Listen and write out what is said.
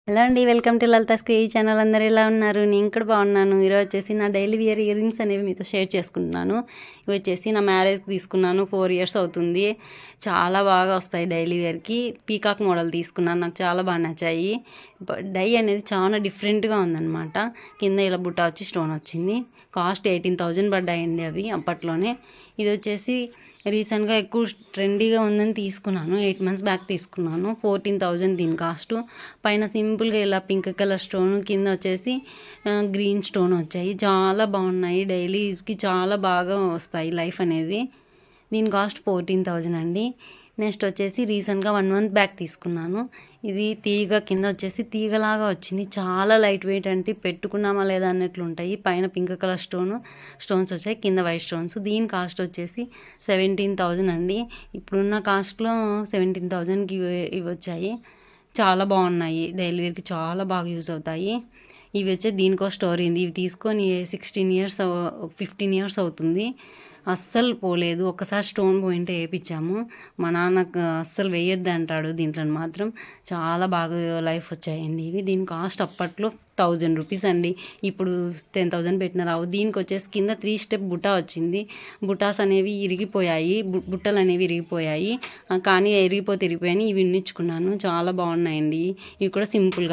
Hello అండి, welcome to Lalitha స్క్రీ channel. అందరూ ఎలా ఉన్నారు? నేను కూడా బాగున్నాను. ఈరోజు వచ్చేసి నా డైలీ వేర్ ఇయర్ రింగ్స్ అనేవి మీతో షేర్ చేసుకుంటున్నాను. ఇవి వచ్చేసి నా మ్యారేజ్కి తీసుకున్నాను. 4 years అవుతుంది. చాలా బాగా వస్తాయి డైలీ వేర్కి. పీకాక్ మోడల్ తీసుకున్నాను, నాకు చాలా బాగా నచ్చాయి. డై అనేది చాలా డిఫరెంట్గా ఉందన్నమాట. కింద ఇలా బుట్ట వచ్చి స్టోన్ వచ్చింది. కాస్ట్ 18,000 పడ్డాయండి అవి అప్పట్లోనే. ఇది వచ్చేసి రీసెంట్గా ఎక్కువ ట్రెండీగా ఉందని తీసుకున్నాను. 8 months బ్యాక్ తీసుకున్నాను. 14,000 దీని కాస్ట్. పైన సింపుల్గా ఇలా పింక్ కలర్ స్టోన్, కింద వచ్చేసి గ్రీన్ స్టోన్ వచ్చాయి. చాలా బాగున్నాయి. డైలీ యూస్కి చాలా బాగా వస్తాయి లైఫ్ అనేది. దీని కాస్ట్ 14,000 అండి. నెక్స్ట్ వచ్చేసి రీసెంట్గా 1 month బ్యాక్ తీసుకున్నాను. ఇది తీగ, కింద వచ్చేసి తీగలాగా వచ్చింది. చాలా లైట్ వెయిట్, అంటే పెట్టుకున్నామా లేదా అన్నట్లు ఉంటాయి. పైన పింక్ కలర్ స్టోన్స్ వచ్చాయి, కింద వైట్ స్టోన్స్. దీని కాస్ట్ వచ్చేసి 17,000 అండి. ఇప్పుడున్న కాస్ట్లో 17,000కి ఇవి వచ్చాయి. చాలా బాగున్నాయి. డైలీ వేర్కి చాలా బాగా యూజ్ అవుతాయి. ఇవి వచ్చే దీనికో స్టోరీ ఉంది. ఇవి తీసుకొని 16 years 15 years అవుతుంది. అస్సలు పోలేదు. ఒక్కసారి స్టోన్ పోయింటే వేయించాము. మా నాన్నకు అస్సలు వేయొద్దు అంటాడు. దీంట్లో మాత్రం చాలా బాగా లైఫ్ వచ్చాయండి ఇవి. దీని కాస్ట్ అప్పట్లో 1,000 రూపీస్ అండి. ఇప్పుడు 10,000 పెట్టిన రావు. దీనికి వచ్చేసి కింద 3 step బుటా వచ్చింది. బుటాస్ అనేవి ఇరిగిపోయాయి, బుట్టలు అనేవి ఇరిగిపోయాయి. కానీ ఇరిగిపోయాయి. ఇవి ఇన్నిచ్చుకున్నాను. చాలా బాగున్నాయండి. ఇవి కూడా సింపుల్గా